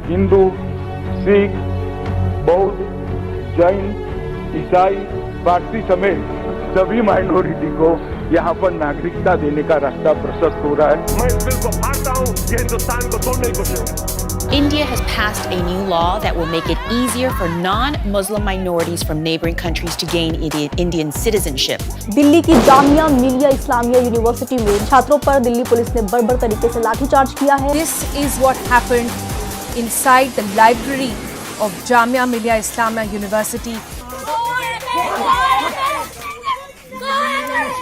हिंदू, सिख, बौद्ध, जैन, ईसाई, पारसी समेत सभी माइनॉरिटी को यहाँ पर नागरिकता देने का रास्ता प्रशस्त हो रहा है। मैं इस बिल को फाड़ता हूँ, ये हिंदुस्तान को तोड़ने की कोशिश है। India has passed a new law that will make it easier for non-Muslim minorities from neighboring countries to gain Indian citizenship. Delhi की जामिया मिलिया इस्लामिया यूनिवर्सिटी में छात्रों पर दिल्ली पुलिस ने बर्बर तरीके से लाठीचार्ज किया है। This is what happened inside the library of Jamia Millia Islamia University.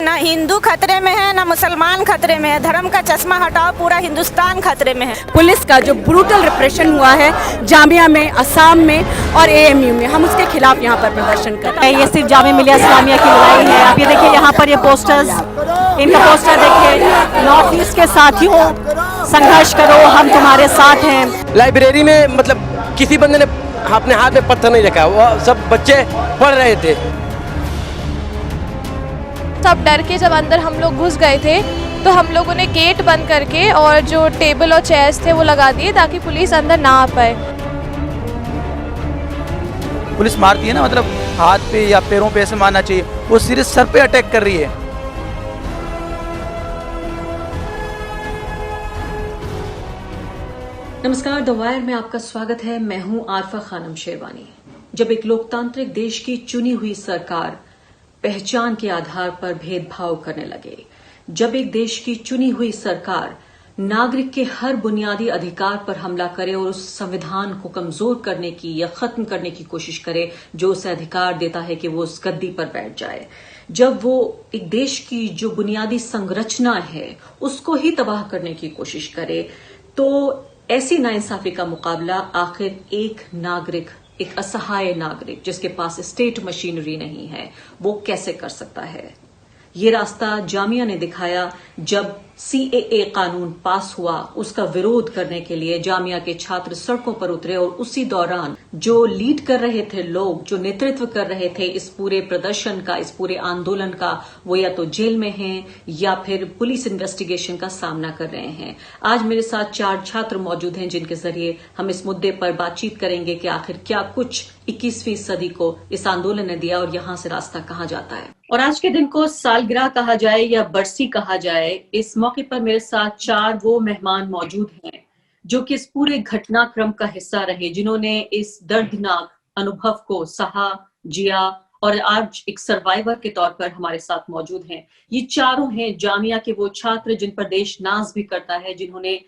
ना हिंदू खतरे में है, ना मुसलमान खतरे में है। धर्म का चश्मा हटाओ, पूरा हिंदुस्तान खतरे में है। पुलिस का जो ब्रूटल रिप्रेशन हुआ है जामिया में, असम में और एएमयू में, हम उसके खिलाफ यहाँ पर प्रदर्शन कर रहे हैं। ये सिर्फ जामिया मिलिया इस्लामिया की लड़ाई है। आप ये देखिए यहाँ पर ये पोस्टर्स, इनका पोस्टर देखिए, नॉर्थ ईस्ट के साथियों संघर्ष करो, हम तुम्हारे साथ हैं। लाइब्रेरी में मतलब किसी बंदे ने अपने हाथ में पत्थर नहीं रखा, वो सब बच्चे पढ़ रहे थे। सब डर के जब अंदर हम लोग घुस गए थे तो हम लोगों ने गेट बंद करके और जो टेबल और चेयर्स थे वो लगा दिए ताकि पुलिस अंदर ना आ पाए। पुलिस मारती है ना, मतलब हाथ पे या पैरों पे ऐसे मारना चाहिए, वो सीधे सर पे अटैक कर रही है। नमस्कार, द वायर में आपका स्वागत है। मैं हूं आरफा खानम शेरवानी। जब एक लोकतांत्रिक देश की चुनी हुई सरकार पहचान के आधार पर भेदभाव करने लगे, जब एक देश की चुनी हुई सरकार नागरिक के हर बुनियादी अधिकार पर हमला करे और उस संविधान को कमजोर करने की या खत्म करने की कोशिश करे जो उसे अधिकार देता है कि वो उस गद्दी पर बैठ जाए, जब वो एक देश की जो बुनियादी संरचना है उसको ही तबाह करने की कोशिश करे, तो ऐसी नाइंसाफी का मुकाबला आखिर एक नागरिक, एक असहाय नागरिक जिसके पास स्टेट मशीनरी नहीं है, वो कैसे कर सकता है। ये रास्ता जामिया ने दिखाया जब सीएए कानून पास हुआ। उसका विरोध करने के लिए जामिया के छात्र सड़कों पर उतरे और उसी दौरान जो लीड कर रहे थे लोग, जो नेतृत्व कर रहे थे इस पूरे प्रदर्शन का, इस पूरे आंदोलन का, वो या तो जेल में हैं या फिर पुलिस इन्वेस्टिगेशन का सामना कर रहे हैं। आज मेरे साथ 4 छात्र मौजूद हैं जिनके जरिए हम इस मुद्दे पर बातचीत करेंगे कि आखिर क्या कुछ 21वीं सदी को इस आंदोलन ने दिया और यहां से रास्ता कहाँ जाता है। और आज के दिन को सालगिरह कहा जाए या बरसी कहा जाए, इस मौके पर मेरे साथ 4 वो मेहमान मौजूद हैं जो कि इस पूरे घटनाक्रम का हिस्सा रहे, जिन्होंने इस दर्दनाक अनुभव को सहा, जिया और आज एक सर्वाइवर के तौर पर हमारे साथ मौजूद हैं। ये चारों हैं जामिया के वो छात्र जिन पर देश नाज भी करता है, जिन्होंने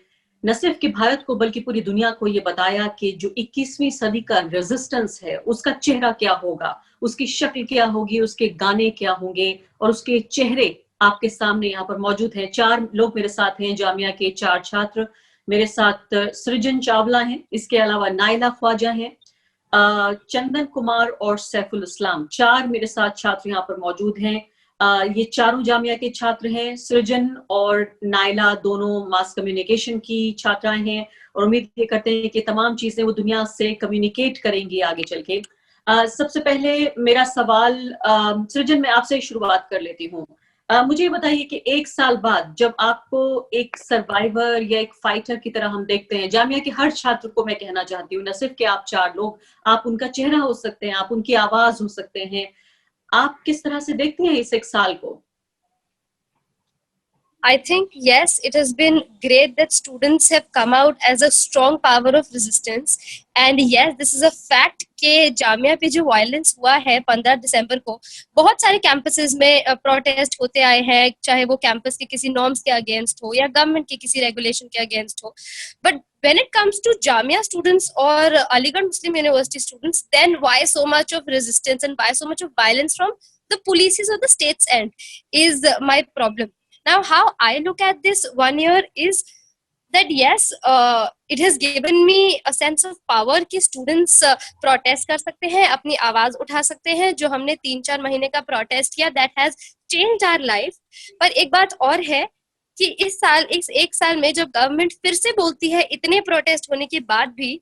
न सिर्फ कि भारत को बल्कि पूरी दुनिया को ये बताया कि जो 21वीं सदी का रेजिस्टेंस है उसका चेहरा क्या होगा, उसकी शक्ल क्या होगी, उसके गाने क्या होंगे और उसके चेहरे आपके सामने यहाँ पर मौजूद हैं। 4 लोग मेरे साथ हैं, जामिया के 4 छात्र। मेरे साथ सृजन चावला हैं, इसके अलावा नाइला ख्वाजा हैं, चंदन कुमार और सैफुल इस्लाम। 4 मेरे साथ छात्र यहाँ पर मौजूद हैं। ये चारों जामिया के छात्र हैं। सृजन और नाइला दोनों मास कम्युनिकेशन की छात्राएं हैं और उम्मीद ये करते हैं कि तमाम चीजें वो दुनिया से कम्युनिकेट करेंगी आगे चल के। सबसे पहले मेरा सवाल, सृजन मैं आपसे शुरुआत कर लेती हूँ। मुझे ये बताइए कि 1 साल बाद जब आपको एक सर्वाइवर या एक फाइटर की तरह हम देखते हैं, जामिया के हर छात्र को मैं कहना चाहती हूँ, न सिर्फ कि आप 4 लोग, आप उनका चेहरा हो सकते हैं, आप उनकी आवाज हो सकते हैं, आप किस तरह से देखते हैं इस 1 साल को? I think yes, it has been great that students have come out as a strong power of resistance, and yes, this is a fact कि जामिया पे जो वायलेंस हुआ है 15 दिसंबर को, बहुत सारे कैंपसेस में प्रोटेस्ट होते आए हैं, चाहे वो कैंपस के किसी नॉर्म्स के अगेंस्ट हो या गवर्नमेंट के किसी रेगुलेशन के अगेंस्ट हो, but when it comes to Jamia students or Aligarh Muslim University students, then why so much of resistance and why so much of violence from the polices or the state's end is my problem. Now, how I look at this 1 year is that yes, it has given me a sense of power कि students protest कर सकते हैं, अपनी आवाज उठा सकते हैं। जो हमने 3-4 महीने का protest किया, that has changed our life. पर एक बात और है कि इस 1 साल में जब गवर्नमेंट फिर से बोलती है इतने प्रोटेस्ट होने के बाद भी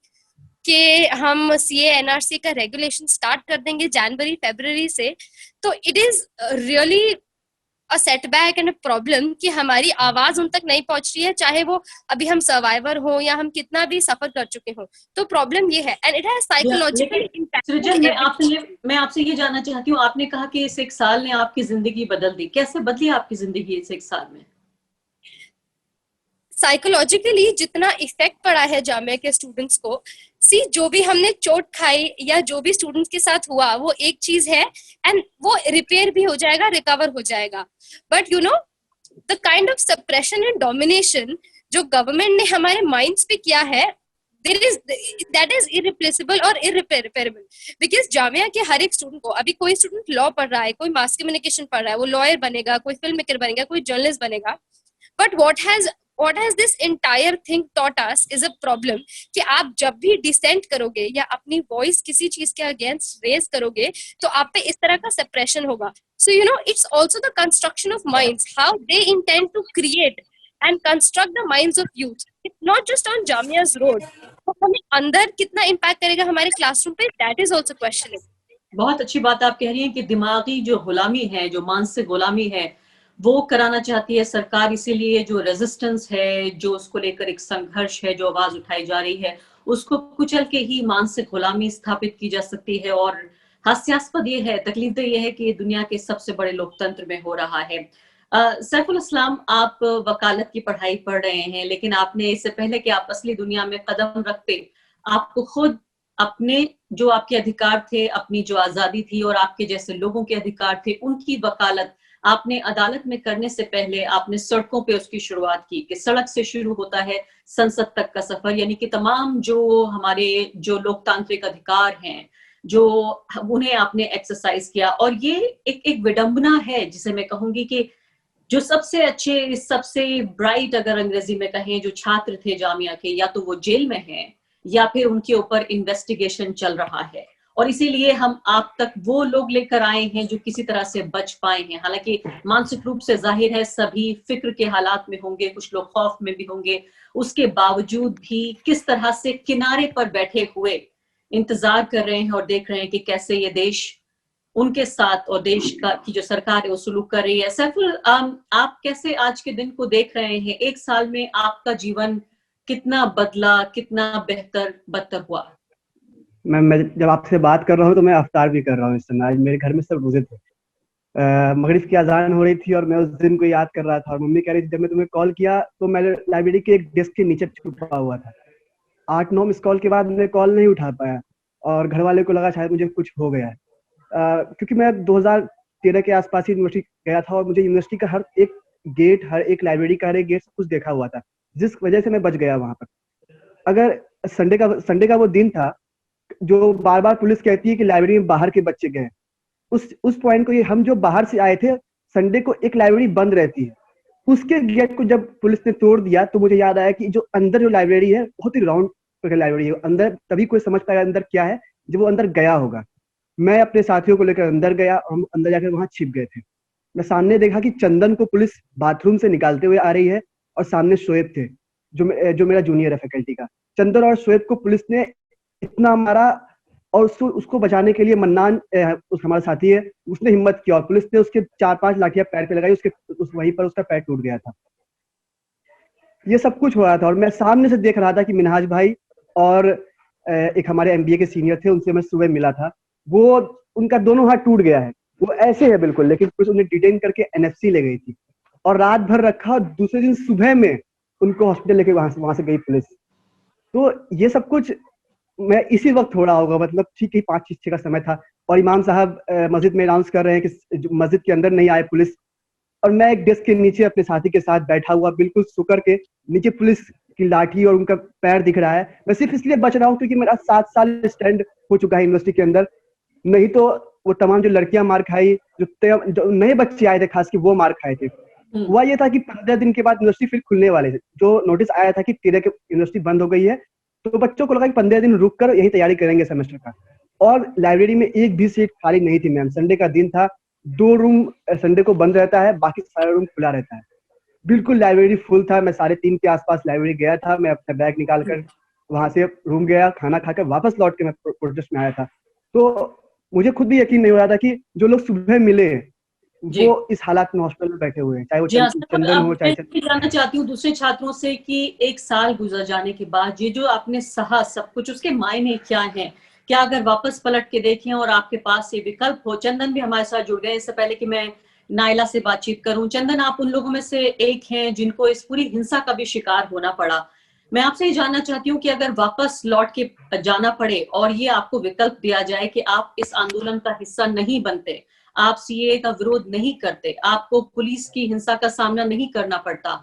कि हम सीए एनआरसी का रेगुलेशन स्टार्ट कर देंगे जनवरी फरवरी से, तो it is really a setback and a problem कि हमारी आवाज उन तक नहीं पहुंच रही है, चाहे वो अभी हम सर्वाइवर हो या हम कितना भी सफर कर चुके हो। तो प्रॉब्लम ये है and it has psychological impact. सृजन, मैं आपसे ये जानना चाहती हूँ, आपने कहा कि इस 1 साल ने आपकी जिंदगी बदल दी, कैसे बदली आपकी जिंदगी इस 1 साल में? साइकोलॉजिकली जितना इफेक्ट पड़ा है जामिया के स्टूडेंट्स को, जो भी हमने चोट खाई या जो भी स्टूडेंट्स के साथ हुआ वो एक चीज है एंड वो रिपेयर भी हो जाएगा, रिकवर हो जाएगा। But you know the kind of suppression and domination जो गवर्नमेंट ने हमारे माइंड्स पे किया है, that is irreplaceable और irreparable। बिकॉज जामिया के हर एक स्टूडेंट को, अभी कोई स्टूडेंट लॉ पढ़ रहा है, कोई मास कम्युनिकेशन पढ़ रहा है, वो लॉयर बनेगा, कोई फिल्म मेकर बनेगा, कोई जर्नलिस्ट बनेगा। But what has this entire thing taught us is a problem कि आप जब भी डिसेंट करोगे या अपनी वॉइस किसी चीज के अगेंस्ट रेज करोगे तो आप पे इस तरह का सप्रेशन होगा। So you know it's also the construction of minds, how they intend to create and construct the minds of youth. It's not just on Jamia's road, तो हमें अंदर कितना इम्पैक्ट करेगा हमारे क्लासरूम पे, दैट इज ऑल्सो क्वेश्चन। बहुत अच्छी बात आप कह रही हैं कि दिमागी जो गुलामी है, जो मानसिक गुलामी है, वो कराना चाहती है सरकार। इसीलिए जो रेजिस्टेंस है, जो उसको लेकर एक संघर्ष है, जो आवाज उठाई जा रही है, उसको कुचल के ही मानसिक गुलामी स्थापित की जा सकती है। और हास्यास्पद ये है, तकलीफदेह ये है कि ये दुनिया के सबसे बड़े लोकतंत्र में हो रहा है। सैफुल इस्लाम, आप वकालत की पढ़ाई पढ़ रहे हैं, लेकिन आपने इससे पहले कि आप असली दुनिया में कदम रखते, आपको खुद अपने जो आपके अधिकार थे, अपनी जो आजादी थी और आपके जैसे लोगों के अधिकार थे, उनकी वकालत आपने अदालत में करने से पहले आपने सड़कों पे उसकी शुरुआत की कि सड़क से शुरू होता है संसद तक का सफर, यानी कि तमाम जो हमारे जो लोकतांत्रिक अधिकार हैं, जो उन्हें आपने एक्सरसाइज किया। और ये एक विडंबना है जिसे मैं कहूंगी कि जो सबसे अच्छे, सबसे ब्राइट, अगर अंग्रेजी में कहें, जो छात्र थे जामिया के, या तो वो जेल में हैं या फिर उनके ऊपर इन्वेस्टिगेशन चल रहा है। और इसीलिए हम आप तक वो लोग लेकर आए हैं जो किसी तरह से बच पाए हैं। हालांकि मानसिक रूप से जाहिर है सभी फिक्र के हालात में होंगे, कुछ लोग खौफ में भी होंगे, उसके बावजूद भी किस तरह से किनारे पर बैठे हुए इंतजार कर रहे हैं और देख रहे हैं कि कैसे ये देश उनके साथ और देश की जो सरकार है वो सुलूक कर रही है। सैफुल, आप कैसे आज के दिन को देख रहे हैं? 1 साल में आपका जीवन कितना बदला, कितना बेहतर बदतर हुआ? मैं जब आपसे बात कर रहा हूँ तो मैं अफ्तार भी कर रहा हूँ इस समय। आज मेरे घर में सब रोजे थे, मगरिब की अजान हो रही थी और मैं उस दिन को याद कर रहा था। और मम्मी कह रही थी जब मैं तुम्हें कॉल किया तो मैं लाइब्रेरी के एक डेस्क के नीचे छुपा हुआ था। 8-9 मिस कॉल के बाद मैं कॉल नहीं उठा पाया और घर वाले को लगा शायद मुझे कुछ हो गया है, क्योंकि मैं 2013 के आसपास ही यूनिवर्सिटी गया था और मुझे यूनिवर्सिटी का हर एक गेट, हर एक लाइब्रेरी का हर एक गेट सब कुछ देखा हुआ था, जिस वजह से मैं बच गया वहां पर। अगर संडे का वो दिन था जो बार बार पुलिस कहती है कि लाइब्रेरी में बाहर के बच्चे गए, उस पॉइंट को, ये हम जो बाहर से आए थे, संडे को एक लाइब्रेरी बंद रहती है, उसके गेट को जब पुलिस ने तोड़ दिया तो मुझे याद आया कि जो अंदर जो लाइब्रेरी है बहुत ही राउंड लाइब्रेरी है, अंदर तभी कोई समझ पाएगा अंदर क्या है जब वो अंदर गया होगा। मैं अपने साथियों को लेकर अंदर गया, हम अंदर जाकर वहां छिप गए थे। मैं सामने देखा कि चंदन को पुलिस बाथरूम से निकालते हुए आ रही है और सामने शोएब थे जो मेरा जूनियर है फैकल्टी का। चंदन और शोएब को पुलिस ने इतना मारा और उसको बचाने के लिए मन्नान हमारा साथी है, उसने हिम्मत किया और पुलिस ने उसके 4-5 लाठियां पैर पे लगाई, वहीं पर उसका पैर टूट गया था। ये सब कुछ हो रहा था और मैं सामने से देख रहा था कि मिनहाज भाई और एक हमारे एमबीए के सीनियर थे, उनसे मैं सुबह मिला था, वो उनका दोनों हाथ टूट गया है, वो ऐसे है बिल्कुल, लेकिन पुलिस उन्हें डिटेन करके एनएफसी ले गई थी और रात भर रखा। दूसरे दिन सुबह में उनको हॉस्पिटल लेके वहां से गई पुलिस। तो ये सब कुछ मैं इसी वक्त हो रहा होगा, मतलब ठीक ही 5-6 का समय था और इमाम साहब मस्जिद में अनाउंस कर रहे हैं कि मस्जिद के अंदर नहीं आए पुलिस, और मैं एक डेस्क के नीचे अपने साथी के साथ बैठा हुआ, बिल्कुल सुकर के, नीचे पुलिस की लाठी और उनका पैर दिख रहा है। मैं सिर्फ इसलिए बच रहा हूँ क्योंकि मेरा 7 साल स्टैंड हो चुका है यूनिवर्सिटी के अंदर, नहीं तो वो तमाम जो लड़कियां मार खाई, जो नए बच्चे आए थे खास की, वो मार खाए थे। हुआ ये था कि 15 दिन के बाद यूनिवर्सिटी फिर खुलने वाले थे, जो नोटिस आया था कि 13 के यूनिवर्सिटी बंद हो गई है, तो बच्चों को लगा कि 15 दिन रुक कर यही तैयारी करेंगे सेमेस्टर का। और लाइब्रेरी में एक भी सीट खाली नहीं थी मैम। संडे का दिन था, 2 रूम संडे को बंद रहता है, बाकी सारा रूम खुला रहता है। बिल्कुल लाइब्रेरी फुल था। मैं 3:30 के आसपास लाइब्रेरी गया था, मैं अपना बैग निकाल कर वहां से रूम गया, खाना खाकर वापस लौट के मैं प्रोटेस्ट में आया था। तो मुझे खुद भी यकीन नहीं हो रहा था कि जो लोग सुबह मिले वो इस हालात में हॉस्पिटल में बैठे हुए हैं, चाहे वो चंदन हो चाहे मैं जानना चाहती हूँ दूसरे छात्रों से कि एक साल गुजर जाने के बाद ये जो आपने सहा सब कुछ, उसके मायने क्या हैं? क्या अगर वापस पलट के देखें और आपके पास ये विकल्प हो, चंदन भी हमारे साथ जुड़ गए। इससे पहले कि मैं नायला से बातचीत करूं, चंदन आप उन लोगों में से एक हैं जिनको इस पूरी हिंसा का भी शिकार होना पड़ा। मैं आपसे ये जानना चाहती हूँ कि अगर वापस लौट के जाना पड़े और ये आपको विकल्प दिया जाए कि आप इस आंदोलन का हिस्सा नहीं बनते, आप सीए का विरोध नहीं करते, आपको पुलिस की हिंसा का सामना नहीं करना पड़ता,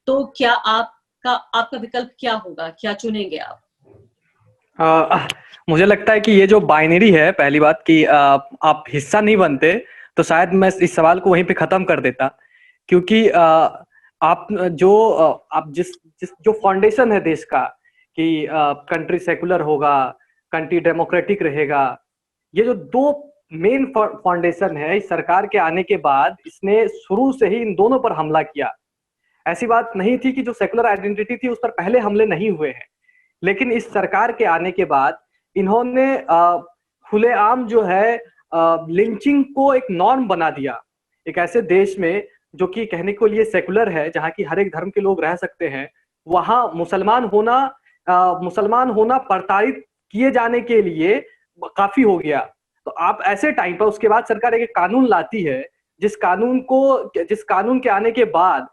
तो क्या आपका विकल्प क्या होगा? क्या चुनेंगे आप? मुझे लगता है कि ये जो बाइनरी है, पहली बात कि आप हिस्सा नहीं बनते, तो शायद मैं इस सवाल को वहीं पे खत्म कर देता, क्योंकि आप जिस जो फाउंडेशन है देश का कि कंट्री सेकुलर होगा, कंट्री डेमोक्रेटिक रहेगा, ये जो दो मेन फाउंडेशन है इस सरकार के आने के बाद, इसने शुरू से ही इन दोनों पर हमला किया। ऐसी बात नहीं थी कि जो सेकुलर आइडेंटिटी थी उस पर पहले हमले नहीं हुए हैं, लेकिन इस सरकार के आने के बाद इन्होंने खुलेआम जो है लिंचिंग को एक नॉर्म बना दिया। एक ऐसे देश में जो कि कहने को लिए सेकुलर है, जहाँ की हर एक धर्म के लोग रह सकते हैं, वहां मुसलमान होना प्रताड़ित किए जाने के लिए काफी हो गया। तो आप ऐसे टाइम पर उसके बाद सरकार एक कानून लाती है, जिस कानून के आने के बाद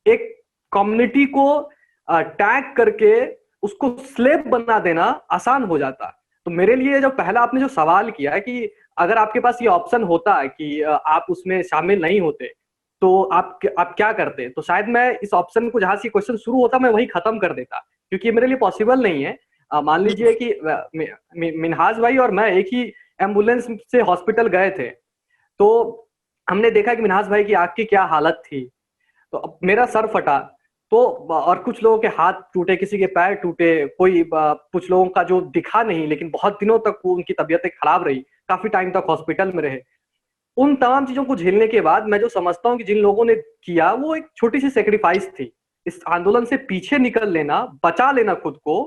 एक कम्युनिटी को टैग करके उसको स्लेव बना देना आसान हो जाता। तो मेरे लिए जो पहला आपने जो सवाल किया है कि अगर आपके पास ये ऑप्शन होता कि आप उसमें शामिल नहीं होते तो आप क्या करते, तो शायद मैं इस ऑप्शन को, जहां से क्वेश्चन शुरू होता, मैं वही खत्म कर देता, क्योंकि ये मेरे लिए पॉसिबल नहीं है। मान लीजिए कि मिनहाज भाई और मैं एक ही एम्बुलेंस से हॉस्पिटल गए थे, तो हमने देखा कि मिनहाज भाई की आंख की क्या हालत थी, तो मेरा सर फटा, तो और कुछ लोगों के हाथ टूटे, किसी के पैर टूटे, कुछ लोगों का जो दिखा नहीं, लेकिन बहुत दिनों तक उनकी तबीयत खराब रही, काफी टाइम तक हॉस्पिटल में रहे। उन तमाम चीजों को झेलने के बाद मैं जो समझता हूँ कि जिन लोगों ने किया वो एक छोटी सी सेक्रीफाइस थी। इस आंदोलन से पीछे निकल लेना, बचा लेना खुद को,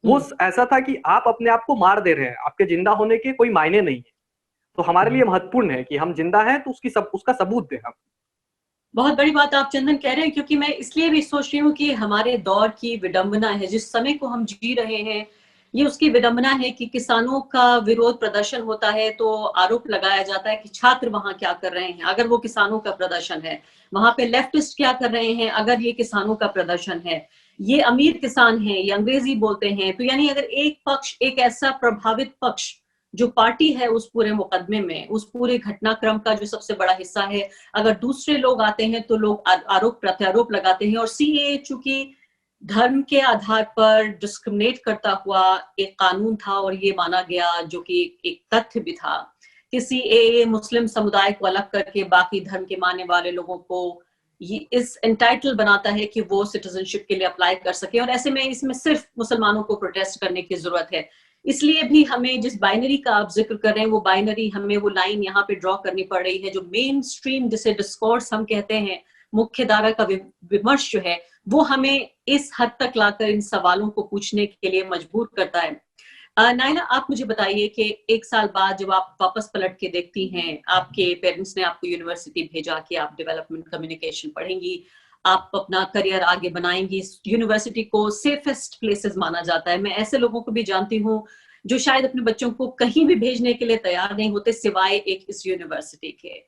वो ऐसा था कि आप अपने आप को मार दे रहे हैं, आपके जिंदा होने के कोई मायने नहीं है। तो हमारे लिए महत्वपूर्ण है कि हम जिंदा हैं तो उसका सबूत दें हम। बहुत बड़ी बात आप चंदन कह रहे हैं, क्योंकि मैं इसलिए भी सोच रही हूँ कि हमारे दौर की विडंबना है, जिस समय को हम जी रहे हैं, ये उसकी विडंबना है कि किसानों का विरोध प्रदर्शन होता है तो आरोप लगाया जाता है कि छात्र वहां क्या कर रहे हैं अगर वो किसानों का प्रदर्शन है, वहां पे लेफ्टिस्ट क्या कर रहे हैं अगर ये किसानों का प्रदर्शन है, ये अमीर किसान हैं, ये अंग्रेजी बोलते हैं। तो यानी अगर एक पक्ष, एक ऐसा प्रभावित पक्ष जो पार्टी है उस पूरे मुकदमे में, उस पूरे घटनाक्रम का जो सबसे बड़ा हिस्सा है, अगर दूसरे लोग आते हैं तो लोग आरोप प्रत्यारोप लगाते हैं। और सीएए चूंकि धर्म के आधार पर डिस्क्रिमिनेट करता हुआ एक कानून था और ये माना गया, जो कि एक तथ्य भी था कि सीएए मुस्लिम समुदाय को अलग करके बाकी धर्म के मानने वाले लोगों को ये इस एंटाइटल बनाता है कि वो सिटीजनशिप के लिए अप्लाई कर सके। और ऐसे में इसमें सिर्फ मुसलमानों को प्रोटेस्ट करने की जरूरत है। इसलिए भी हमें जिस बाइनरी का आप जिक्र कर रहे हैं, वो बाइनरी, हमें वो लाइन यहाँ पे ड्रॉ करनी पड़ रही है। जो मेन स्ट्रीम, जिसे डिस्कोर्स हम कहते हैं, मुख्य धारा का विमर्श जो है, वो हमें इस हद तक लाकर इन सवालों को पूछने के लिए मजबूर करता है। नायला, आप मुझे बताइए कि एक साल बाद जब आप वापस पलट के देखती हैं, आपके पेरेंट्स ने आपको यूनिवर्सिटी भेजा कि आप डेवलपमेंट कम्युनिकेशन पढ़ेंगी, आप अपना करियर आगे बनाएंगी, यूनिवर्सिटी को सेफेस्ट प्लेसेस माना जाता है। मैं ऐसे लोगों को भी जानती हूँ जो शायद अपने बच्चों को कहीं भी भेजने के लिए तैयार नहीं होते सिवाय एक इस यूनिवर्सिटी के।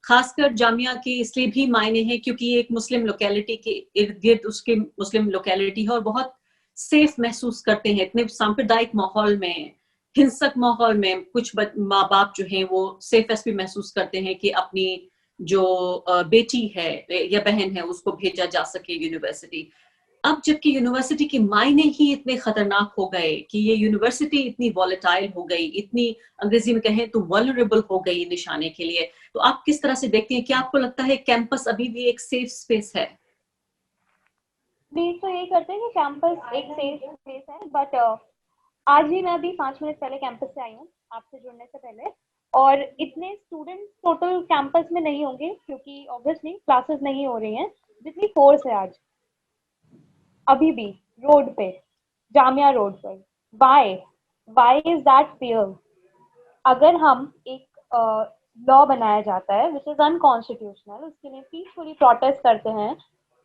खासकर जामिया के इसलिए भी मायने हैं क्योंकि ये एक मुस्लिम लोकेलिटी के इर्द गिर्द उसके मुस्लिम लोकेलिटी है और बहुत सेफ महसूस करते हैं। इतने सांप्रदायिक माहौल में, हिंसक माहौल में कुछ माँ बाप जो हैं वो सेफेस्ट भी महसूस करते हैं कि अपनी जो बेटी है या बहन है उसको भेजा जा सके यूनिवर्सिटी। अब जबकि यूनिवर्सिटी के मायने ही इतने खतरनाक हो गए कि ये यूनिवर्सिटी इतनी वॉलेटाइल हो गई, इतनी अंग्रेजी में कहें तो वल्नरेबल हो गई निशाने के लिए, तो आप किस तरह से देखती हैं? क्या आपको लगता है कैंपस अभी भी एक सेफ स्पेस है? उम्मीद तो यही करते हैं कि कैंपस एक सेफ स्पेस है, बट आज ही मैं अभी 5 मिनट पहले कैंपस से आई हूँ आपसे जुड़ने से पहले, और इतने स्टूडेंट्स टोटल कैंपस में नहीं होंगे क्योंकि ऑब्वियसली क्लासेस नहीं हो रही हैं, जितनी फोर्स है आज अभी भी रोड पे, जामिया रोड पर। Why is that fear? अगर हम एक लॉ बनाया जाता है विच इज अनकॉन्स्टिट्यूशनल, उसके लिए पीसफुली प्रोटेस्ट करते हैं।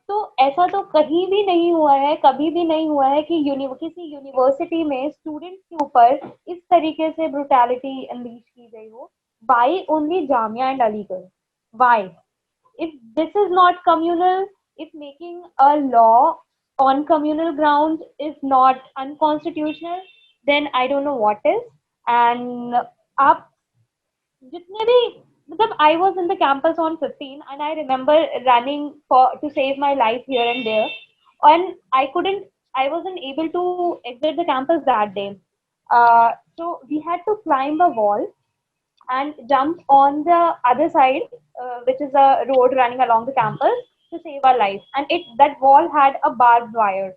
तो ऐसा तो कहीं भी नहीं हुआ है, कभी भी नहीं हुआ है कि किसी यूनिवर्सिटी में स्टूडेंट्स के ऊपर इस तरीके से ब्रुटैलिटी अनलीश की गई हो। Why only Jamia and Aligarh? Why? If this is not communal, if making a law on communal grounds is not unconstitutional, then I don't know what is. And आप जितने भी मतलब I was in the campus on 15 and I remember running to save my life here and there, and I wasn't able to exit the campus that day. So we had to climb a wall and jump on the other side, which is a road running along the campus, to save our life. And that wall had a barbed wire.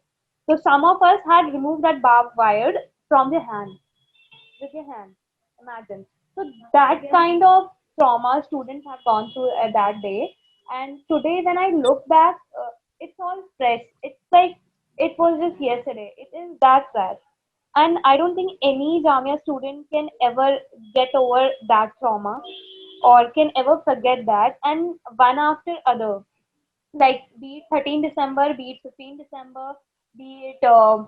So some of us had removed that barbed wire from their hand, with your hand. Imagine. So that kind of trauma students have gone through at that day. And today, when I look back, it's all fresh. It's like it was just yesterday. It is that sad. And I don't think any Jamia student can ever get over that trauma or can ever forget that. And one after other, like be it 13 December, be it 15 December, be it a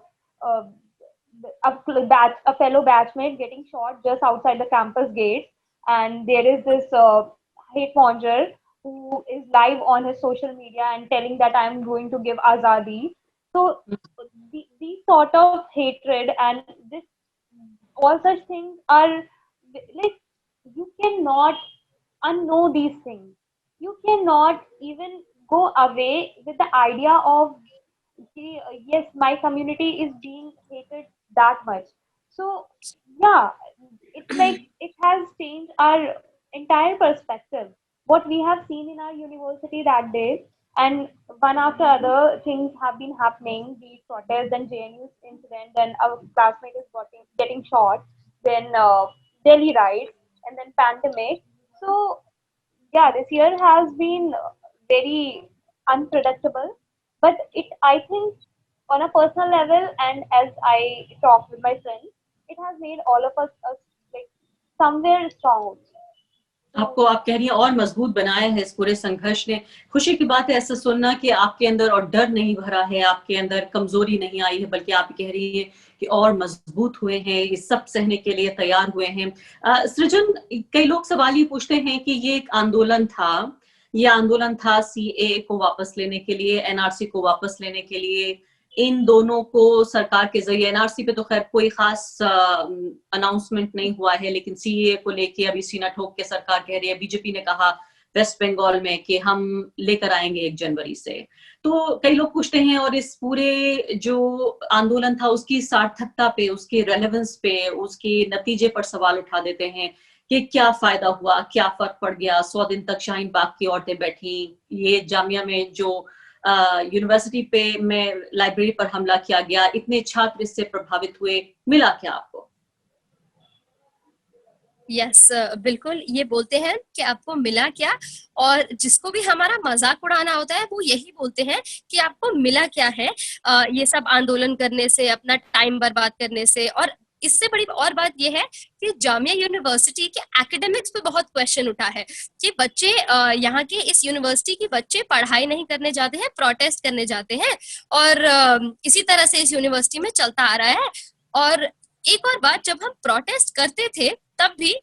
fellow batchmate getting shot just outside the campus gate, and there is this hate monger who is live on his social media and telling that I'm going to give Azadi. So these sort of hatred and this, all such things are like, you cannot unknow these things. You cannot even go away with the idea of yes, my community is being hated that much. So yeah, it's like it has changed our entire perspective. What we have seen in our university that day, and one after other things have been happening, be it protests and JNU's incident, then our classmate is getting shot, then Delhi riots, and then pandemic. So yeah, this year has been very unpredictable, but I think on a personal level and as I talk with my friends, it has made all of us like somewhere strong. आपको, आप कह रही हैं, और मजबूत बनाया है इस पूरे संघर्ष ने। खुशी की बात है ऐसा सुनना कि आपके अंदर और डर नहीं भरा है, आपके अंदर कमजोरी नहीं आई है, बल्कि आप कह रही है कि और मजबूत हुए हैं, ये सब सहने के लिए तैयार हुए हैं। सृजन, कई लोग सवाल ये पूछते हैं कि ये एक आंदोलन था CAA को वापस लेने के लिए, NRC को वापस लेने के लिए, इन दोनों को सरकार के जरिए, NRC पे तो खैर कोई खास अनाउंसमेंट नहीं हुआ है, लेकिन CAA को लेके अभी सीना ठोक के सरकार कह रही है। बीजेपी ने कहा वेस्ट बंगाल में कि हम लेकर आएंगे 1 जनवरी से। तो कई लोग पूछते हैं, और इस पूरे जो आंदोलन था उसकी सार्थकता पे, उसके रेलेवेंस पे, उसके नतीजे पर सवाल उठा देते हैं कि क्या फायदा हुआ, क्या फर्क पड़ गया। 100 दिन तक शाहीन बाग की औरतें बैठी, ये जामिया में जो यूनिवर्सिटी पे में लाइब्रेरी पर हमला किया गया, इतने छात्र इससे प्रभावित हुए, मिला क्या आपको? यस, बिल्कुल ये बोलते हैं कि आपको मिला क्या, और जिसको भी हमारा मजाक उड़ाना होता है वो यही बोलते हैं कि आपको मिला क्या है ये सब आंदोलन करने से, अपना टाइम बर्बाद करने से। और इससे बड़ी और बात यह है कि जामिया यूनिवर्सिटी के एकेडमिक्स पे बहुत क्वेश्चन उठा है कि बच्चे यहाँ के इस यूनिवर्सिटी के बच्चे पढ़ाई नहीं करने जाते हैं, प्रोटेस्ट करने जाते हैं, और इसी तरह से इस यूनिवर्सिटी में चलता आ रहा है। और एक और बात, जब हम प्रोटेस्ट करते थे तब भी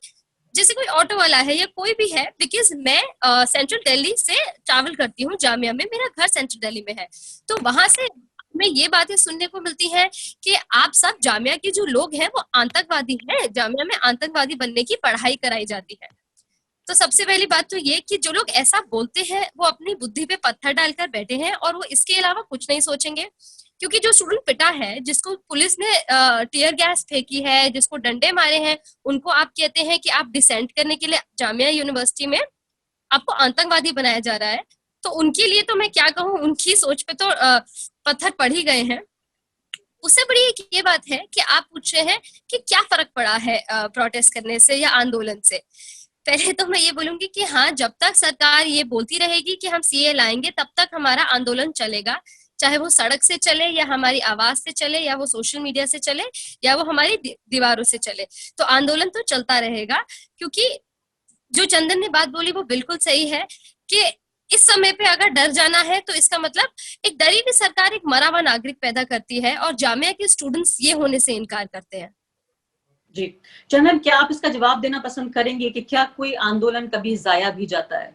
जैसे कोई ऑटो वाला है या कोई भी है, बिकॉज मैं सेंट्रल दिल्ली से ट्रैवल करती हूँ जामिया में, मेरा घर सेंट्रल दिल्ली में है, तो वहां से में ये बातें सुनने को मिलती हैं कि आप सब जामिया के जो लोग हैं वो आतंकवादी हैं, जामिया में आतंकवादी बनने की पढ़ाई कराई जाती है। तो सबसे पहली बात तो ये कि जो लोग ऐसा बोलते हैं वो अपनी बुद्धि पे पत्थर डालकर बैठे हैं, और वो इसके अलावा कुछ नहीं सोचेंगे। क्योंकि जो स्टूडेंट पिटा है, जिसको पुलिस ने टीयर गैस फेंकी है, जिसको डंडे मारे हैं, उनको आप कहते हैं कि आप डिसेंट करने के लिए जामिया यूनिवर्सिटी में आपको आतंकवादी बनाया जा रहा है। तो उनके लिए तो मैं क्या कहूँ, उनकी सोच पे तो पत्थर पड़ ही गए हैं। उससे बड़ी एक ये बात है कि आप पूछ रहे हैं कि क्या फर्क पड़ा है प्रोटेस्ट करने से या आंदोलन से। पहले तो मैं ये बोलूंगी कि हाँ, जब तक सरकार ये बोलती रहेगी कि हम CAA लाएंगे तब तक हमारा आंदोलन चलेगा, चाहे वो सड़क से चले या हमारी आवाज से चले या वो सोशल मीडिया से चले या वो हमारी दीवारों से चले, तो आंदोलन तो चलता रहेगा। क्योंकि जो चंदन ने बात बोली वो बिल्कुल सही है कि इस समय पे अगर डर जाना है तो इसका मतलब एक डरी हुई सरकार एक मरा हुआ नागरिक पैदा करती है और जामिया के स्टूडेंट्स ये होने से इनकार करते हैं। जी चंदन, क्या आप इसका जवाब देना पसंद करेंगे कि क्या कोई आंदोलन कभी जाया भी जाता है?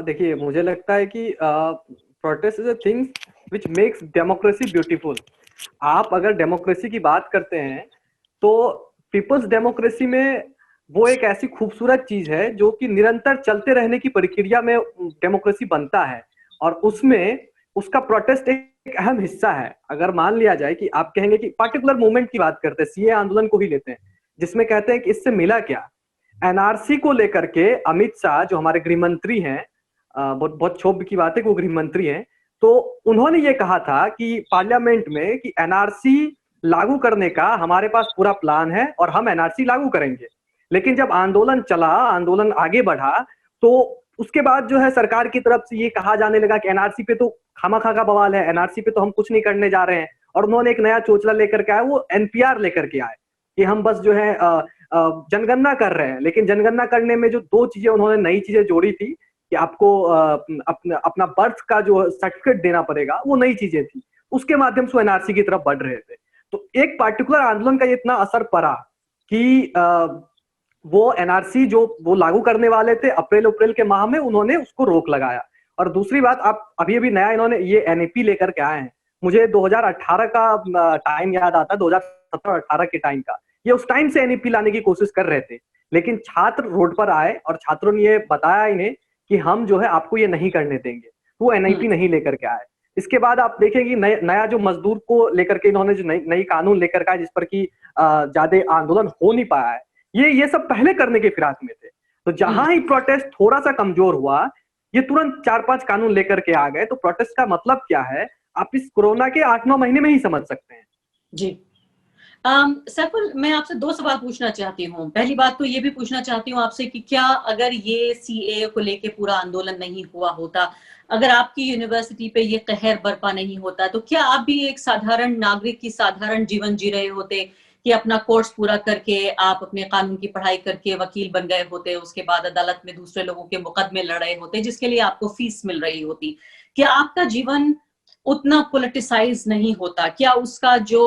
देखिए, मुझे लगता है कि protest is a thing which makes democracy beautiful. आप अगर डेमोक्रेसी की बात करते हैं तो पीपल्स डेमोक्रेसी में वो एक ऐसी खूबसूरत चीज है जो कि निरंतर चलते रहने की प्रक्रिया में डेमोक्रेसी बनता है, और उसमें उसका प्रोटेस्ट एक अहम हिस्सा है। अगर मान लिया जाए कि आप कहेंगे कि पर्टिकुलर मूवमेंट की बात करते हैं, सीए आंदोलन को ही लेते हैं, जिसमें कहते हैं कि इससे मिला क्या। एनआरसी को लेकर के अमित शाह जो हमारे गृह मंत्री हैं, बहुत क्षोभ की बात है कि वो गृह मंत्री हैं, तो उन्होंने ये कहा था कि पार्लियामेंट में कि एनआरसी लागू करने का हमारे पास पूरा प्लान है और हम एनआरसी लागू करेंगे। लेकिन जब आंदोलन चला, आंदोलन आगे बढ़ा, तो उसके बाद जो है सरकार की तरफ से ये कहा जाने लगा कि एनआरसी पे तो खामखा का बवाल है, एनआरसी पे तो हम कुछ नहीं करने जा रहे हैं। और उन्होंने एक नया चोचला लेकर के आए, वो एनपीआर लेकर के आए कि हम बस जो है जनगणना कर रहे हैं। लेकिन जनगणना करने में जो दो चीजें उन्होंने नई चीजें जोड़ी थी कि आपको अपना बर्थ का जो सर्टिफिकेट देना पड़ेगा, वो नई चीजें थी। उसके माध्यम से एनआरसी की तरफ बढ़ रहे थे। तो एक पार्टिकुलर आंदोलन का इतना असर पड़ा कि वो एनआरसी जो वो लागू करने वाले थे अप्रैल के माह में, उन्होंने उसको रोक लगाया। और दूसरी बात, आप अभी नया इन्होंने ये एनईपी लेकर के आए हैं। मुझे 2018 का टाइम याद आता है, 2017-18 के टाइम का। ये उस टाइम से एनईपी लाने की कोशिश कर रहे थे, लेकिन छात्र रोड पर आए और छात्रों ने ये बताया इन्हें कि हम जो है आपको ये नहीं करने देंगे, वो एनईपी नहीं लेकर के आए। इसके बाद आप देखेंगे नया जो मजदूर को लेकर के इन्होंने जो नई कानून लेकर के आए, जिस पर कि ज्यादा आंदोलन हो नहीं पाया है, ये सब पहले करने के फिराक में थे। तो जहां ही प्रोटेस्ट थोड़ा सा कमजोर हुआ, ये तुरंत 4-5 कानून लेकर के आ गए। तो प्रोटेस्ट का मतलब क्या है, आप इस कोरोना के 8-9 महीने में ही समझ सकते हैं। जी सैफुल, मैं आपसे 2 सवाल पूछना चाहती हूँ। पहली बात तो ये भी पूछना चाहती हूँ आपसे कि क्या अगर ये सीए को लेके पूरा आंदोलन नहीं हुआ होता, अगर आपकी यूनिवर्सिटी पे ये कहर बरपा नहीं होता, तो क्या आप भी एक साधारण नागरिक की साधारण जीवन जी रहे होते कि अपना कोर्स पूरा करके आप अपने कानून की पढ़ाई करके वकील बन गए होते, उसके बाद अदालत में दूसरे लोगों के मुकदमे लड़ रहे होते जिसके लिए आपको फीस मिल रही होती? क्या आपका जीवन उतना पॉलिटिसाइज नहीं होता? क्या उसका जो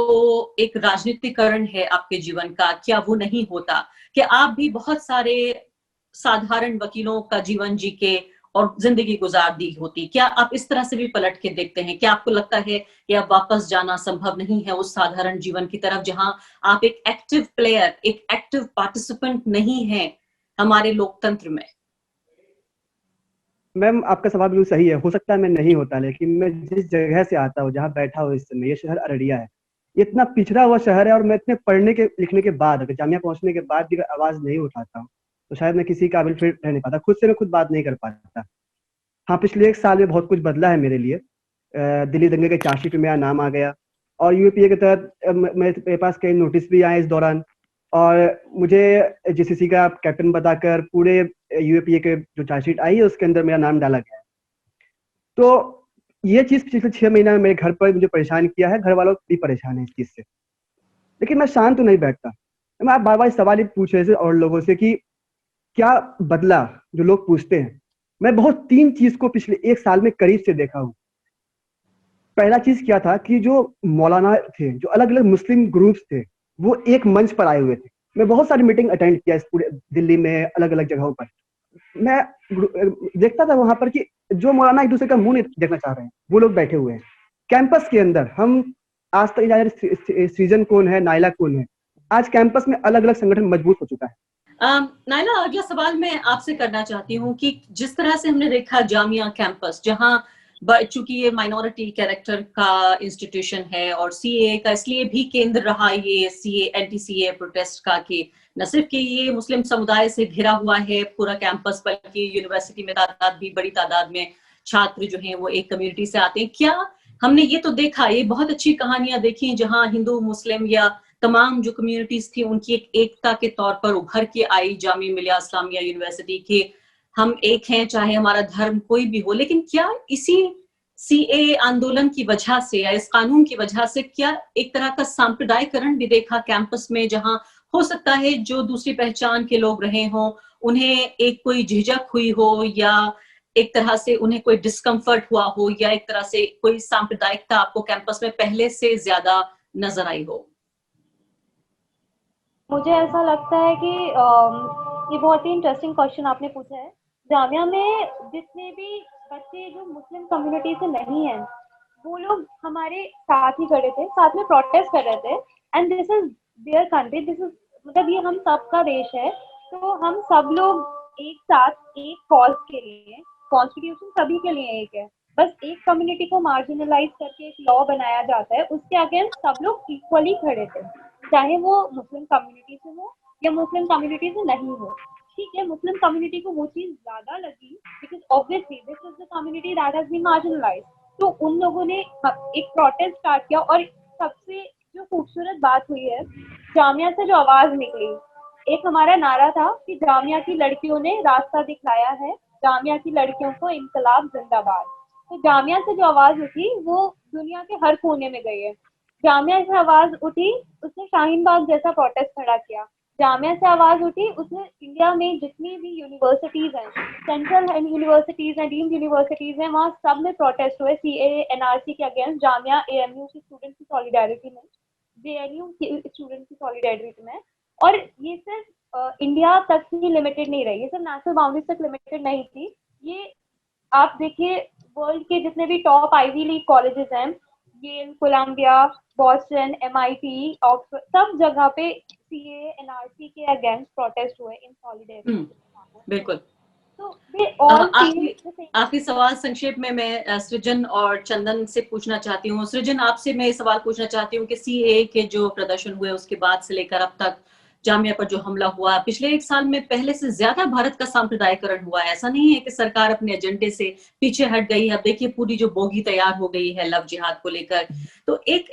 एक राजनीतिकरण है आपके जीवन का, क्या वो नहीं होता? कि आप भी बहुत सारे साधारण वकीलों का जीवन जी के और जिंदगी गुजार दी होती? क्या आप इस तरह से भी पलट के देखते हैं? क्या आपको लगता है कि अब वापस जाना संभव नहीं है उस साधारण जीवन की तरफ जहां आप एक एक्टिव प्लेयर, एक एक्टिव पार्टिसिपेंट नहीं है हमारे लोकतंत्र में? मैम, आपका सवाल बिल्कुल सही है। हो सकता है मैं नहीं होता, लेकिन मैं जिस जगह से आता हूँ, जहाँ बैठा हूँ इस समय, ये शहर अररिया है। ये इतना पिछड़ा हुआ शहर है, और मैं इतने पढ़ने के लिखने के बाद, अगर जामिया पहुंचने के बाद भी अगर आवाज नहीं उठाता हूँ तो शायद मैं किसी काबिल फिर रह नहीं पाता। खुद से मैं खुद बात नहीं कर पाता। हाँ, पिछले 1 साल में बहुत कुछ बदला है मेरे लिए। दिल्ली दंगे के चार्जशीट में मेरा नाम आ गया, और यूपीए के तहत मेरे पास कई नोटिस भी आए इस दौरान, और मुझे जीसीसी का कैप्टन बताकर पूरे यूपीए के जो चार्जशीट आई है उसके अंदर मेरा नाम डाला गया है। तो ये चीज पिछले 6 महीना में मेरे घर पर मुझे परेशान किया है, घर वालों भी परेशान है इस चीज से। लेकिन मैं शांत तो नहीं बैठता। मैं आप बार बार सवाल ही पूछ रहे थे और लोगों से कि क्या बदला, जो लोग पूछते हैं। मैं बहुत 3 चीज को पिछले 1 साल में करीब से देखा हूँ। पहला चीज क्या था कि जो मौलाना थे, जो अलग अलग मुस्लिम ग्रुप्स थे, वो एक मंच पर आए हुए थे। मैं बहुत सारी मीटिंग अटेंड किया इस पूरे दिल्ली में, अलग अलग जगहों पर। मैं देखता था वहां पर कि जो मौलाना एक दूसरे का मुंह नहीं देखना चाह रहे हैं, वो लोग बैठे हुए हैं कैंपस के अंदर। हम आज तक जाने सृजन कौन है, नाइला कौन है, आज कैंपस में अलग अलग संगठन मजबूत हो चुका है। नाइला, अगला सवाल मैं आपसे करना चाहती हूँ कि जिस तरह से हमने देखा जामिया कैंपस, जहां चूंकि ये माइनॉरिटी कैरेक्टर का इंस्टीट्यूशन है और सीए का इसलिए भी केंद्र रहा ये सीए एंटी सीए प्रोटेस्ट का, कि न सिर्फ कि ये मुस्लिम समुदाय से घिरा हुआ है पूरा कैंपस, बल्कि यूनिवर्सिटी में भी बड़ी तादाद में छात्र जो हैं वो एक कम्युनिटी से आते हैं। क्या हमने ये तो देखा, ये बहुत अच्छी कहानियां देखी जहां हिंदू मुस्लिम या तमाम जो कम्युनिटीज थी उनकी एक एकता के तौर पर उभर के आई जामिया मिलिया इस्लामिया यूनिवर्सिटी के, हम एक हैं चाहे हमारा धर्म कोई भी हो। लेकिन क्या इसी सीए आंदोलन की वजह से या इस कानून की वजह से क्या एक तरह का सांप्रदायिकरण भी देखा कैंपस में, जहां हो सकता है जो दूसरी पहचान के लोग रहे हों उन्हें एक कोई झिझक हुई हो या एक तरह से उन्हें कोई डिस्कम्फर्ट हुआ हो या एक तरह से कोई सांप्रदायिकता आपको कैंपस में पहले से ज्यादा नजर आई हो? मुझे ऐसा लगता है कि ये बहुत ही इंटरेस्टिंग क्वेश्चन आपने पूछा है। जामिया में जितने भी बच्चे जो मुस्लिम कम्युनिटी से नहीं हैं, वो लोग हमारे साथ ही खड़े थे, साथ में प्रोटेस्ट कर रहे थे। And this is their country, this is मतलब ये हम सबका देश है, तो हम सब लोग एक साथ एक कॉज के लिए, कॉन्स्टिट्यूशन सभी के लिए एक है, बस एक कम्युनिटी को मार्जिनलाइज करके एक लॉ बनाया जाता है, उसके अगेंस्ट सब लोग इक्वली खड़े थे, चाहे वो मुस्लिम कम्युनिटी से हो या मुस्लिम कम्युनिटी से नहीं हो। ठीक है, मुस्लिम कम्युनिटी को वो चीज ज्यादा लगी because obviously this is the community that has been marginalised, तो उन लोगों ने एक प्रोटेस्ट स्टार्ट किया। और सबसे जो खूबसूरत बात हुई है, जामिया से जो आवाज निकली, एक हमारा नारा था कि जामिया की लड़कियों ने रास्ता दिखलाया है, जामिया की लड़कियों को इंकलाब जिंदाबाद। तो जामिया से जो आवाज उठी वो दुनिया के हर कोने में गई है। जामिया से आवाज उठी, उसने शाहीन बाग जैसा प्रोटेस्ट खड़ा किया। जामिया से आवाज उठी, उसने इंडिया में जितनी भी यूनिवर्सिटीज हैं, सेंट्रल यूनिवर्सिटीज हैं, डीम्ड यूनिवर्सिटीज हैं, वहाँ सब में प्रोटेस्ट हुए CAA NRC के अगेंस्ट। जामिया AMU के स्टूडेंट की सॉलिडारिटी में, JNU के स्टूडेंट की सॉलिडारिटी में। और ये सिर्फ इंडिया तक ही लिमिटेड नहीं रही, ये सिर्फ नेशनल बाउंड्रीज तक लिमिटेड नहीं थी। ये आप देखिए वर्ल्ड के जितने भी टॉप आईवी लीग कॉलेजेस हैं, Yale, Columbia, Boston, MIT, Oxford, सब जगह पे CAA NRC के अगेंस्ट प्रोटेस्ट हुए इन सॉलिडेरिटी। बिल्कुल। तो दे ऑल आखिरी सवाल संक्षेप में मैं सृजन और चंदन से पूछना चाहती हूँ। सृजन, आपसे मैं सवाल पूछना चाहती हूँ कि CAA के जो प्रदर्शन हुए उसके बाद से लेकर अब तक जामिया पर जो हमला हुआ, पिछले 1 साल में पहले से ज्यादा भारत का सांप्रदायिकरण हुआ है। ऐसा नहीं है कि सरकार अपने एजेंडे से पीछे हट गई है। अब देखिए पूरी जो बोगी तैयार हो गई है लव जिहाद को लेकर। तो एक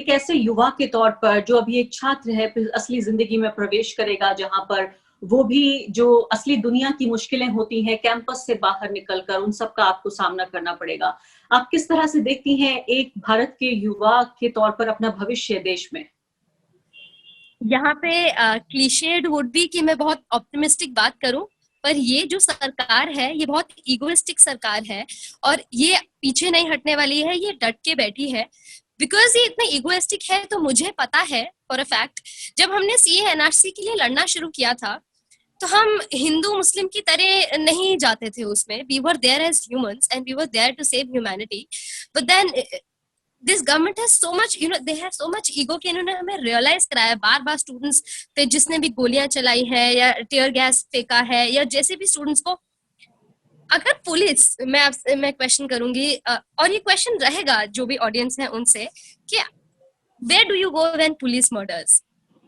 ऐसे युवा के तौर पर जो अभी एक छात्र है, असली जिंदगी में प्रवेश करेगा, जहां पर वो भी जो असली दुनिया की मुश्किलें होती हैं कैंपस से बाहर निकलकर, उन सब का आपको सामना करना पड़ेगा। आप किस तरह से देखती हैं एक भारत के युवा के तौर पर अपना भविष्य देश में? यहाँ पे क्लीशेड वुड बी कि मैं बहुत ऑप्टिमिस्टिक बात करूं, पर ये जो सरकार है ये बहुत इगोइस्टिक सरकार है और ये पीछे नहीं हटने वाली है, ये डट के बैठी है। बिकॉज ये इतना इगोइस्टिक है तो मुझे पता है फॉर अ फैक्ट, जब हमने CAA NRC के लिए लड़ना शुरू किया था तो हम हिंदू मुस्लिम की तरह नहीं जाते थे उसमें। We were there as humans and we were there to save humanity. But then this government has so much, they have so much ego कि इन्होंने हमें रियलाइज कराया बार बार स्टूडेंट्स पे, जिसने भी गोलियां चलाई है या टीयर गैस फेंका है या जैसे भी स्टूडेंट्स को। अगर पुलिस, मैं क्वेश्चन करूंगी और ये क्वेश्चन रहेगा जो भी ऑडियंस है उनसे, कि where do you go when police murders?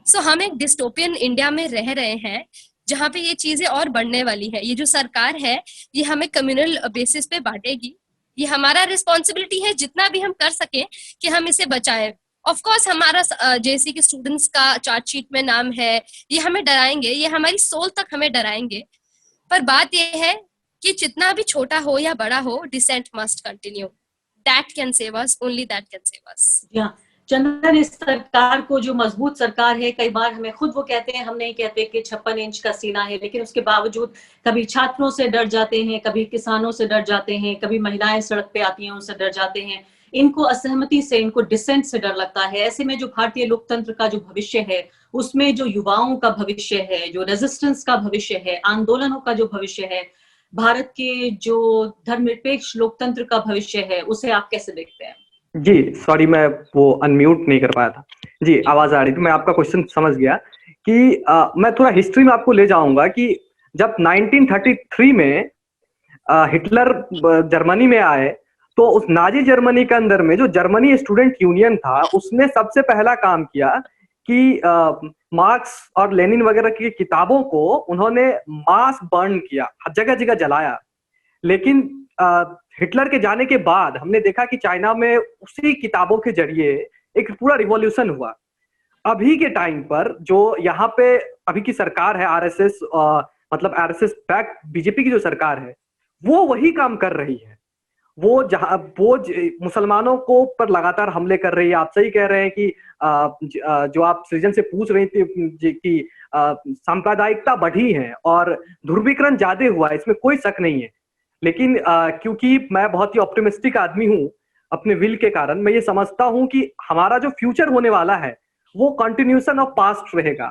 So हम एक डिस्टोपियन इंडिया में रह रहे हैं जहाँ पे ये चीजें और बढ़ने वाली है। ये जो सरकार है ये हमें कम्युनल बेसिस पे बांटेगी। ये हमारा रिस्पॉन्सिबिलिटी है जितना भी हम कर सके कि हम इसे बचाएं। ऑफ कोर्स हमारा JC के स्टूडेंट्स का चार्जशीट में नाम है, ये हमें डराएंगे, ये हमारी सोल तक हमें डराएंगे। पर बात ये है कि जितना भी छोटा हो या बड़ा हो, dissent must continue. That can save us, only that can save us. Chandan, इस सरकार को जो मजबूत सरकार है, कई बार हमें खुद वो कहते हैं, हम नहीं कहते कि 56 इंच का सीना है, लेकिन उसके बावजूद कभी छात्रों से डर जाते हैं, कभी किसानों से डर जाते हैं, कभी महिलाएं सड़क पे आती हैं उनसे डर जाते हैं। इनको असहमति से, इनको डिसेंट से डर लगता है। ऐसे में जो भारतीय लोकतंत्र का जो भविष्य है, उसमें जो युवाओं का भविष्य है, जो रेजिस्टेंस का भविष्य है, आंदोलनों का जो भविष्य है, भारत के जो धर्मनिरपेक्ष लोकतंत्र का भविष्य है, उसे आप कैसे देखते हैं? जी सॉरी, मैं वो अनम्यूट नहीं कर पाया था। जी आवाज आ रही थी, मैं आपका क्वेश्चन समझ गया कि मैं थोड़ा हिस्ट्री में आपको ले जाऊंगा कि जब 1933 में हिटलर जर्मनी में आए तो उस नाजी जर्मनी के अंदर में जो जर्मनी स्टूडेंट यूनियन था उसने सबसे पहला काम किया कि मार्क्स और लेनिन वगैरह की किताबों को उन्होंने मास बर्न किया, जगह जगह जलाया। लेकिन हिटलर के जाने के बाद हमने देखा कि चाइना में उसी किताबों के जरिए एक पूरा रिवॉल्यूशन हुआ। अभी के टाइम पर जो यहाँ पे अभी की सरकार है RSS, मतलब RSS बैक BJP की जो सरकार है, वो वही काम कर रही है। मुसलमानों को पर लगातार हमले कर रही है। आप सही कह रहे हैं कि जो आप सृजन से पूछ रही थी कि सांप्रदायिकता बढ़ी है और ध्रुवीकरण ज्यादा हुआ है, इसमें कोई शक नहीं है। लेकिन क्योंकि मैं बहुत ही ऑप्टिमिस्टिक आदमी हूं अपने विल के कारण, मैं ये समझता हूं कि हमारा जो फ्यूचर होने वाला है वो कंटिन्यूशन ऑफ पास्ट रहेगा,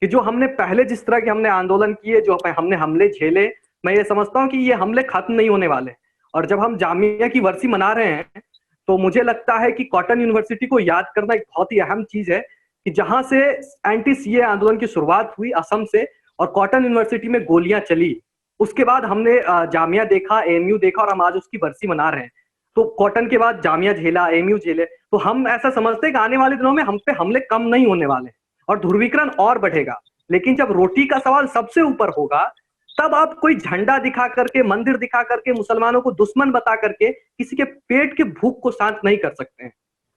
कि जो हमने पहले जिस तरह के हमने आंदोलन किए, जो हमने हमले झेले, मैं ये समझता हूं कि ये हमले खत्म नहीं होने वाले। और जब हम जामिया की वर्सी मना रहे हैं तो मुझे लगता है कि कॉटन यूनिवर्सिटी को याद करना एक बहुत ही अहम चीज है कि जहां से एंटी सीए आंदोलन की शुरुआत हुई असम से और कॉटन यूनिवर्सिटी में गोलियां चली, उसके बाद हमने जामिया देखा, एएमयू देखा और हम आज उसकी वर्सी मना रहे हैं। तो कॉटन के बाद जामिया झेला, एएमयू झेले, तो हम ऐसा समझते हैं कि आने वाले दिनों में हम पे हमले कम नहीं होने वाले और ध्रुवीकरण और बढ़ेगा। लेकिन जब रोटी का सवाल सबसे ऊपर होगा तब आप कोई झंडा दिखा करके, मंदिर दिखा करके, मुसलमानों को दुश्मन बता करके किसी के पेट के भूख को शांत नहीं कर सकते हैं।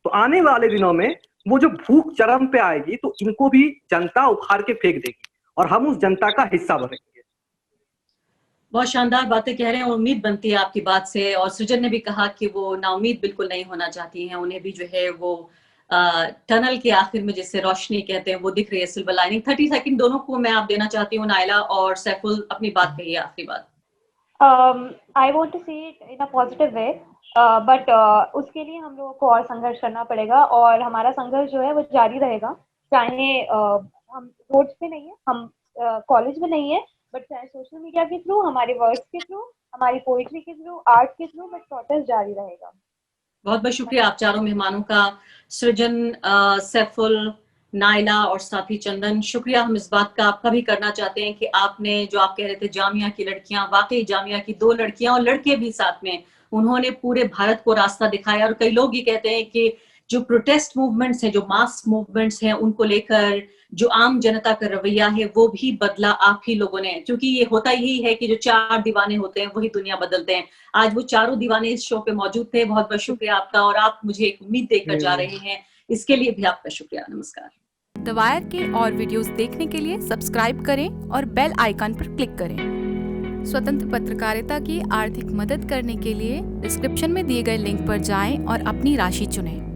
तो आने वाले दिनों में वो जो भूख चरम पे आएगी तो इनको भी जनता उखाड़ के फेंक देगी और हम उस जनता का हिस्सा बनेंगे। बहुत शानदार बातें कह रहे हैं और उम्मीद बनती है आपकी बात से। और सृजन ने भी कहा कि वो नाउम्मीद बिल्कुल नहीं होना चाहती हैं, उन्हें भी जो है वो टनल के आखिर में जिसे रोशनी कहते हैं वो दिख रही है, सिल्वर लाइनिंग। 30 सेकंड दोनों को मैं आप देना चाहती हूँ, नाइला और सैफुल, अपनी बात कहिए, आखिरी बात। I want to see it in a positive way, but उसके लिए हम लोगों को और संघर्ष करना पड़ेगा और हमारा संघर्ष जो है वो जारी रहेगा, चाहे हम रोड्स पे नहीं है, हम कॉलेज में नहीं है, बट चाहे सोशल मीडिया के थ्रू, हमारे वर्ड्स के थ्रू, हमारी पोइट्री के थ्रू, आर्ट के थ्रू, बट प्रोटेस्ट जारी रहेगा। बहुत बहुत शुक्रिया आप चारों मेहमानों का, सृजन, सैफुल, नाइला और साथी चंदन। शुक्रिया हम इस बात का आपका भी करना चाहते हैं कि आपने जो आप कह रहे थे जामिया की लड़कियां, वाकई जामिया की 2 लड़कियां और लड़के भी साथ में, उन्होंने पूरे भारत को रास्ता दिखाया। और कई लोग ये कहते हैं कि जो प्रोटेस्ट मूवमेंट्स हैं, जो मास मूवमेंट्स हैं, उनको लेकर जो आम जनता का रवैया है वो भी बदला आप ही लोगों ने, क्योंकि ये होता यही है कि जो 4 दीवाने होते हैं वही दुनिया बदलते हैं। आज वो चारों दीवाने इस शो पे मौजूद थे। बहुत बहुत शुक्रिया आपका और आप मुझे एक उम्मीद देकर जा रहे हैं, इसके लिए भी आपका शुक्रिया। नमस्कार। द वायर के और वीडियोस देखने के लिए सब्सक्राइब करें और बेल आइकन पर क्लिक करें। स्वतंत्र पत्रकारिता की आर्थिक मदद करने के लिए डिस्क्रिप्शन में दिए गए लिंक पर जाएं और अपनी राशि चुनें।